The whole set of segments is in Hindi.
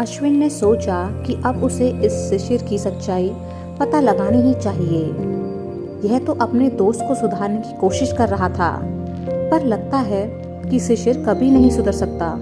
अश्विन ने सोचा कि अब उसे इस शिशिर की सच्चाई पता लगानी ही चाहिए। यह तो अपने दोस्त को सुधारने की कोशिश कर रहा था, पर लगता है कि शिशिर कभी नहीं सुधर सकता।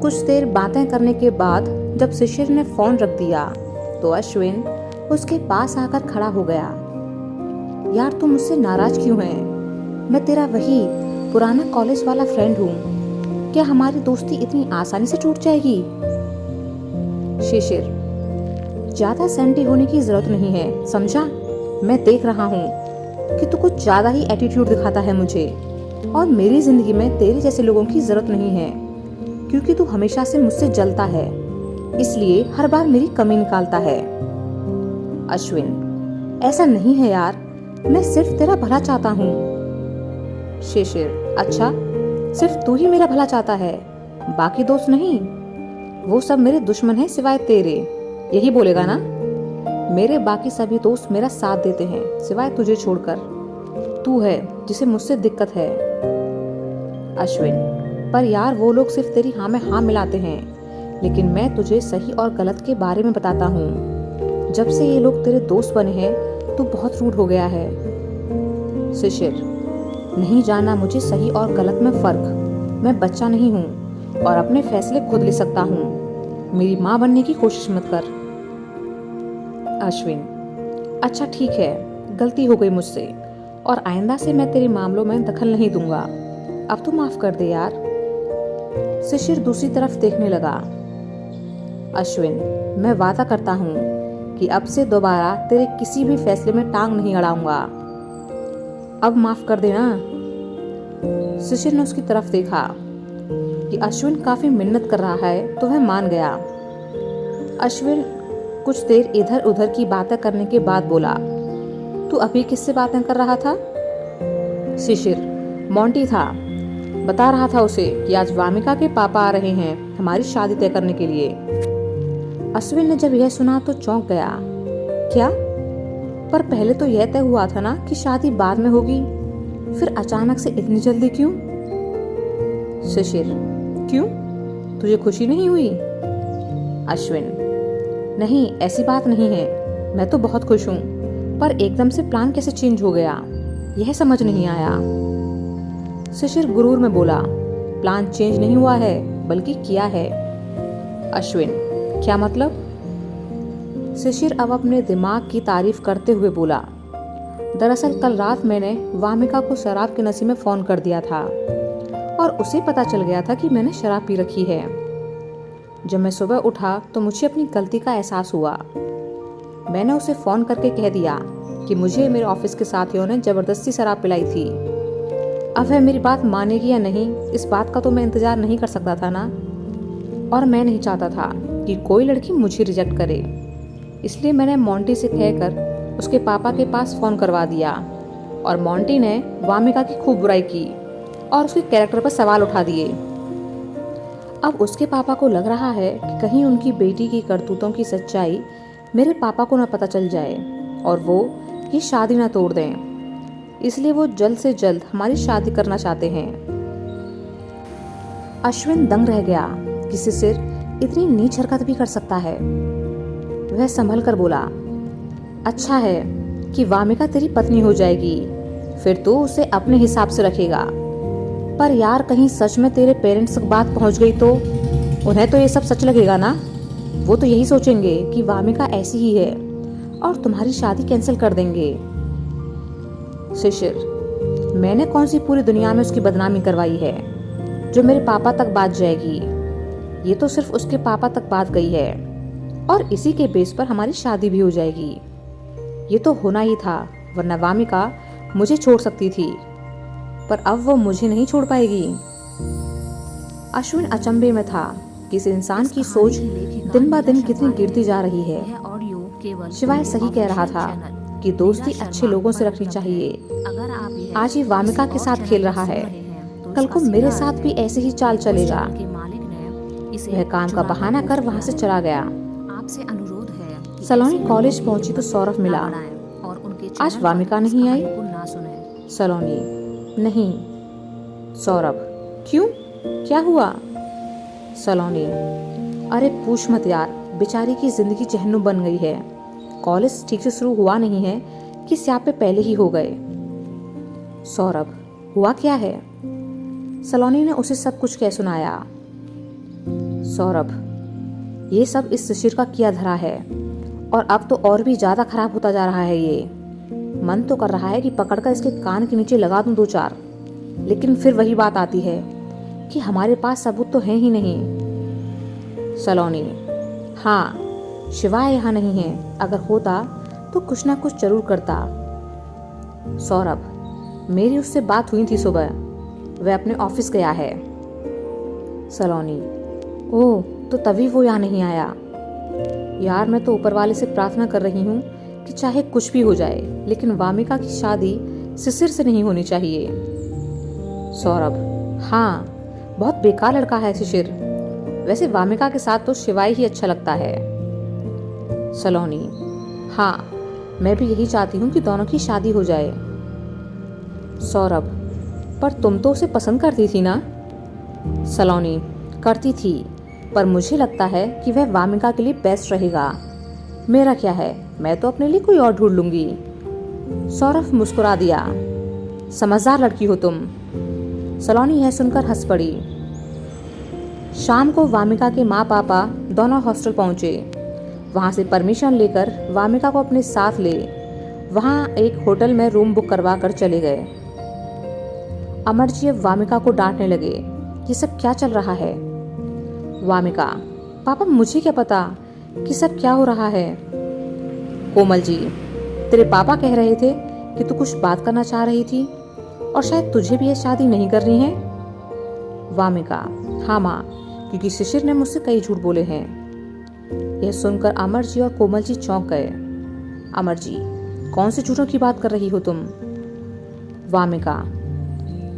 कुछ देर बातें करने के बाद जब शिशिर ने फोन रख दिया तो अश्विन उसके पास आकर खड़ा हो गया। यार, तू मुझसे नाराज क्यों है? मैं तेरा वही पुराना कॉलेज वाला फ्रेंड हूँ। क्या हमारी दोस्ती इतनी आसानी से टूट जाएगी? शिशिर, ज्यादा सैंटी होने की जरूरत नहीं है, समझा? मैं देख रहा हूँ कि तू कुछ ज्यादा ही एटीट्यूड दिखाता है मुझे, और मेरी जिंदगी में तेरे जैसे लोगों की जरूरत नहीं है, क्योंकि तू हमेशा से मुझसे जलता है, इसलिए हर बार मेरी कमी निकालता है। अश्विन, ऐसा नहीं है यार, मैं सिर्फ तेरा भला चाहता हूँ। शिशिर, अच्छा, सिर्फ तू ही मेरा भला चाहता है, बाकी दोस्त नहीं? वो सब मेरे दुश्मन हैं सिवाय तेरे, यही बोलेगा ना? मेरे बाकी सभी दोस्त मेरा साथ देते हैं सिवाय तुझे छोड़कर। तू है जिसे मुझसे दिक्कत है। अश्विन, पर यार वो लोग सिर्फ तेरी हाँ में हाँ मिलाते हैं, लेकिन मैं तुझे सही और गलत के बारे में बताता हूँ। जब से ये लोग तेरे दोस्त बने हैं तू बहुत रूड हो गया है। शिशिर, नहीं जाना मुझे सही और गलत में फर्क। मैं बच्चा नहीं हूँ और अपने फैसले खुद ले सकता हूँ। मेरी माँ बनने की कोशिश मत कर। अश्विन, अच्छा ठीक है, गलती हो गई मुझसे, और आइंदा से मैं तेरे मामलों में दखल नहीं दूंगा। अब तो माफ कर दे यार। शिशिर दूसरी तरफ देखने लगा। अश्विन, मैं वादा करता हूँ कि अब से दोबारा तेरे किसी भी फैसले में टांग नहीं अड़ाऊंगा। अब माफ कर देना। शिशिर ने उसकी तरफ देखा कि अश्विन काफी मिन्नत कर रहा है तो वह मान गया। अश्विन कुछ देर इधर उधर की बातें करने के बाद बोला, तू अभी किससे बातें कर रहा था? शिशिर, मोंटी था, बता रहा था उसे कि आज वामिका के पापा आ रहे हैं हमारी शादी तय करने के लिए। अश्विन ने जब यह सुना तो चौंक गया। क्या? पर पहले तो यह तय हुआ था ना कि शादी बाद में होगी, फिर अचानक से इतनी जल्दी क्यों? शिशिर, क्यों? तुझे खुशी नहीं हुई? अश्विन, नहीं, ऐसी बात नहीं है, मैं तो बहुत खुश हूँ, पर एकदम से प्लान कैसे चेंज हो गया यह समझ नहीं आया। शिशिर गुरूर में बोला, प्लान चेंज नहीं हुआ है बल्कि किया है। अश्विन, क्या मतलब? शिशिर अब अपने दिमाग की तारीफ करते हुए बोला, दरअसल कल रात मैंने वामिका को शराब के नशे में फोन कर दिया था और उसे पता चल गया था कि मैंने शराब पी रखी है। जब मैं सुबह उठा तो मुझे अपनी गलती का एहसास हुआ। मैंने उसे फोन करके कह दिया कि मुझे मेरे ऑफिस के साथियों ने जबरदस्ती शराब पिलाई थी। अब वह मेरी बात मानेगी या नहीं, इस बात का तो मैं इंतजार नहीं कर सकता था ना, और मैं नहीं चाहता था कि कोई लड़की मुझे रिजेक्ट करे, इसलिए मैंने मोंटी से कहकर उसके पापा के पास फोन करवा दिया, और मोंटी ने वामिका की खूब बुराई की और उसके कैरेक्टर पर सवाल उठा दिए। अब उसके पापा को लग रहा है कि कहीं उनकी बेटी की करतूतों की सच्चाई मेरे पापा को न पता चल जाए और वो ये शादी न तोड़ दें, इसलिए वो जल्द से जल्द हमारी शादी करना चाहते हैं। अश्विन दंग रह गया कि शिशिर इतनी नीच हरकत भी कर सकता है। वह संभल कर बोला, अच्छा है कि वामिका तेरी पत्नी हो जाएगी, फिर तो उसे अपने हिसाब से रखेगा, पर यार कहीं सच में तेरे पेरेंट्स तक बात पहुंच गई तो उन्हें तो ये सब सच लगेगा ना। वो तो यही सोचेंगे कि वामिका ऐसी ही है और तुम्हारी शादी कैंसिल कर देंगे। शिशिर, मैंने कौन सी पूरी दुनिया में उसकी बदनामी करवाई है जो मेरे पापा तक बात जाएगी? ये तो सिर्फ उसके पापा तक बात गई है और इसी के बेस पर हमारी शादी भी हो जाएगी। ये तो होना ही था, वरना वामिका मुझे छोड़ सकती थी, पर अब वो मुझे नहीं छोड़ पाएगी। अश्विन अचंभे में था कि इस इंसान की सोच दिन ब दिन कितनी गिरती जा रही है। शिवाय सही कह रहा था कि दोस्ती अच्छे लोगों से रखनी चाहिए। आज ये वामिका के साथ खेल रहा है, कल को मेरे साथ भी ऐसे ही चाल चलेगा। वह काम का बहाना कर वहाँ से चला गया। सलोनी कॉलेज पहुंची तो सौरभ मिला। आज वामिका नहीं आई? सलोनी, नहीं। सौरभ, क्यों, क्या हुआ? सलोनी, अरे पूछ मत यार, बेचारी की जिंदगी जहन्नुम बन गई है। कॉलेज ठीक से शुरू हुआ नहीं है कि स्यापे पहले ही हो गए। सौरभ, हुआ क्या है? सलोनी ने उसे सब कुछ कह सुनाया। सौरभ, ये सब इस शिशिर का किया धरा है, और अब तो और भी ज्यादा खराब होता जा रहा है ये। मन तो कर रहा है कि पकड़कर इसके कान के नीचे लगा दूं 2-4, लेकिन फिर वही बात आती है कि हमारे पास सबूत तो है ही नहीं। सलोनी, हाँ, शिवाय यहाँ नहीं है, अगर होता तो कुछ ना कुछ जरूर करता। सौरभ, मेरी उससे बात हुई थी सुबह, वह अपने ऑफिस गया है। सलोनी, ओह, तो तभी वो यहाँ नहीं आया। यार मैं तो ऊपर वाले से प्रार्थना कर रही हूँ कि चाहे कुछ भी हो जाए, लेकिन वामिका की शादी शिशिर से नहीं होनी चाहिए। सौरभ, हाँ, बहुत बेकार लड़का है शिशिर। वैसे वामिका के साथ तो शिवाय ही अच्छा लगता है। सलोनी, हाँ, मैं भी यही चाहती हूँ कि दोनों की शादी हो जाए। सौरभ, पर तुम तो उसे पसंद करती थी ना? सलोनी, करती थी, पर मुझे लगता है कि वह वामिका के लिए बेस्ट रहेगा। मेरा क्या है, मैं तो अपने लिए कोई और ढूंढ लूंगी। सौरभ मुस्कुरा दिया। समझदार लड़की हो तुम। सलोनी यह सुनकर हंस पड़ी। शाम को वामिका के माँ पापा दोनों हॉस्टल पहुंचे। वहां से परमिशन लेकर वामिका को अपने साथ ले वहां एक होटल में रूम बुक करवा कर चले गए। अमर जी अब वामिका को डांटने लगे, ये सब क्या चल रहा है? वामिका, पापा मुझे क्या पता कि सब क्या हो रहा है। कोमल जी, तेरे पापा कह रहे थे कि तू कुछ बात करना चाह रही थी, और शायद तुझे भी ये शादी नहीं करनी है। वामिका, हाँ माँ, क्योंकि शिशिर ने मुझसे कई झूठ बोले हैं। यह सुनकर अमर जी और कोमल जी चौंक गए। अमर जी, कौन से झूठों की बात कर रही हो तुम? वामिका,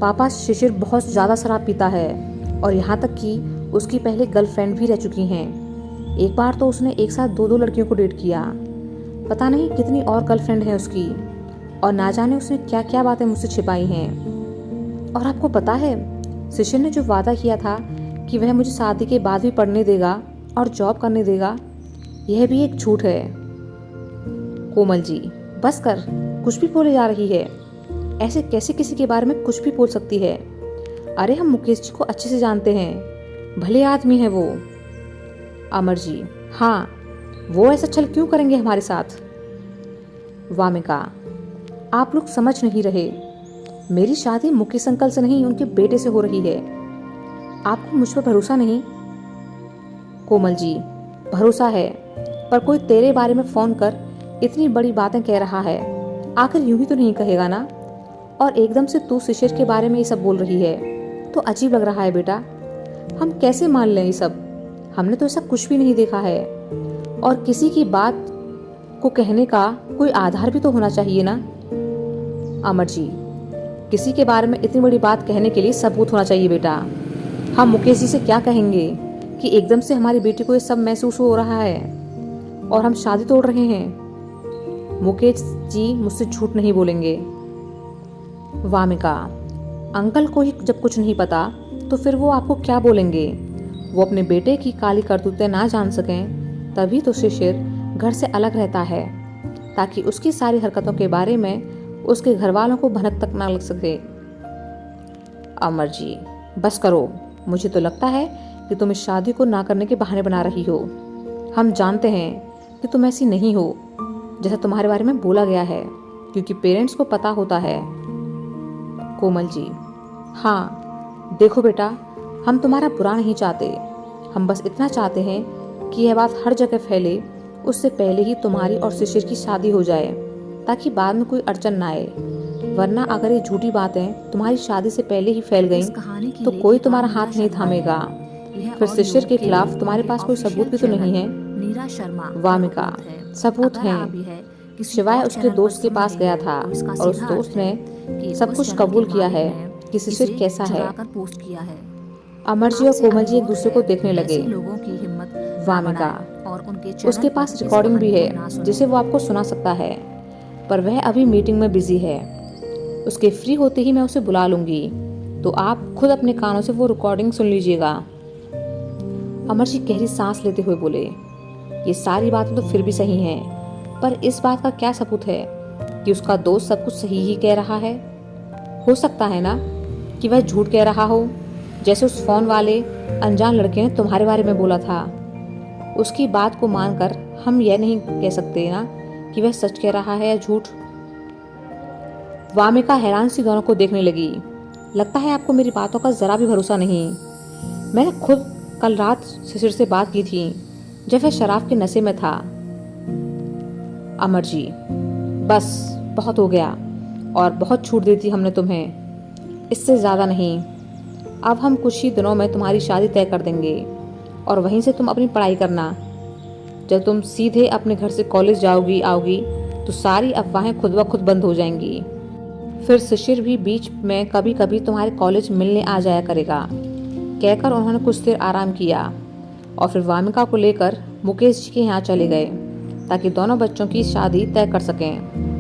पापा, शिशिर बहुत ज्यादा शराब पीता है, और यहाँ तक कि उसकी पहले गर्लफ्रेंड भी रह चुकी हैं। एक बार तो उसने एक साथ 2-2 लड़कियों को डेट किया। पता नहीं कितनी और गर्लफ्रेंड है उसकी, और ना जाने उसने क्या क्या बातें मुझसे छिपाई हैं। और आपको पता है, शिशिर ने जो वादा किया था कि वह मुझे शादी के बाद भी पढ़ने देगा और जॉब करने देगा, यह भी एक झूठ है। कोमल जी, बस कर, कुछ भी बोले जा रही है। ऐसे कैसे किसी के बारे में कुछ भी बोल सकती है? अरे हम मुकेश जी को अच्छे से जानते हैं, भले आदमी है वो। अमर जी, हाँ, वो ऐसा छल क्यों करेंगे हमारे साथ? वामिका, आप लोग समझ नहीं रहे, मेरी शादी मुकेश अंकल से नहीं, उनके बेटे से हो रही है। आपको मुझ पर भरोसा नहीं? कोमल जी, भरोसा है, पर कोई तेरे बारे में फोन कर इतनी बड़ी बातें कह रहा है, आखिर यूं ही तो नहीं कहेगा ना? और एकदम से तू शिशिर के बारे में ये सब बोल रही है, तो अजीब लग रहा है बेटा। हम कैसे मान लें ये सब? हमने तो ऐसा कुछ भी नहीं देखा है, और किसी की बात को कहने का कोई आधार भी तो होना चाहिए ना? अमर जी, किसी के बारे में इतनी बड़ी बात कहने के लिए सबूत होना चाहिए बेटा। हम मुकेश जी से क्या कहेंगे कि एकदम से हमारी बेटी को ये सब महसूस हो रहा है और हम शादी तोड़ रहे हैं? मुकेश जी मुझसे झूठ नहीं बोलेंगे। वामिका, अंकल को ही जब कुछ नहीं पता तो फिर वो आपको क्या बोलेंगे? वो अपने बेटे की काली करतूतें ना जान सकें, तभी तो शिशिर घर से अलग रहता है, ताकि उसकी सारी हरकतों के बारे में उसके घर वालों को भनक तक ना लग सके। अमर जी, बस करो, मुझे तो लगता है कि तुम इस शादी को ना करने के बहाने बना रही हो। हम जानते हैं कि तुम ऐसी नहीं हो जैसा तुम्हारे बारे में बोला गया है, क्योंकि पेरेंट्स को पता होता है। कोमल जी, हाँ, देखो बेटा, हम तुम्हारा बुरा नहीं चाहते, हम बस इतना चाहते हैं कि यह बात हर जगह फैले, उससे पहले ही तुम्हारी और शिशिर की शादी हो जाए, ताकि बाद में कोई अड़चन ना आए। वरना अगर ये झूठी बातें तुम्हारी शादी से पहले ही फैल गईं, तो कोई तुम्हारा हाथ नहीं थामेगा। फिर शिशिर के खिलाफ तुम्हारे पास कोई सबूत भी तो नहीं है। वामिका, सबूत हैं। शिवाय उसके दोस्त के पास गया था, और उस दोस्त ने सब कुछ कबूल किया है कि शिशिर कैसा है। अमर जी और कोमल जी एक दूसरे को देखने लगे। वामिका, उसके पास रिकॉर्डिंग भी है जिसे वो आपको सुना सकता है, पर वह अभी मीटिंग में बिजी है। उसके फ्री होते ही मैं उसे बुला लूंगी, तो आप खुद अपने कानों से वो रिकॉर्डिंग सुन लीजिएगा। अमर जी गहरी सांस लेते हुए बोले, ये सारी बातें तो फिर भी सही हैं, पर इस बात का क्या सबूत है कि उसका दोस्त सब कुछ सही ही कह रहा है? हो सकता है ना कि वह झूठ कह रहा हो, जैसे उस फोन वाले अनजान लड़के ने तुम्हारे बारे में बोला था। उसकी बात को मानकर हम यह नहीं कह सकते ना कि वह सच कह रहा है या झूठ। वामिका हैरान सी दोनों को देखने लगी। लगता है आपको मेरी बातों का जरा भी भरोसा नहीं। मैंने खुद कल रात शिशिर से बात की थी जब वह शराब के नशे में था। अमर जी, बस बहुत हो गया और बहुत छूट दी थी हमने तुम्हें, इससे ज़्यादा नहीं। अब हम कुछ ही दिनों में तुम्हारी शादी तय कर देंगे और वहीं से तुम अपनी पढ़ाई करना। जब तुम सीधे अपने घर से कॉलेज जाओगी आओगी तो सारी अफवाहें खुद ब खुद बंद हो जाएंगी। फिर शिशिर भी बीच में कभी कभी तुम्हारे कॉलेज मिलने आ जाया करेगा। कहकर उन्होंने कुछ देर आराम किया और फिर वामिका को लेकर मुकेश जी के यहाँ चले गए ताकि दोनों बच्चों की शादी तय कर सकें।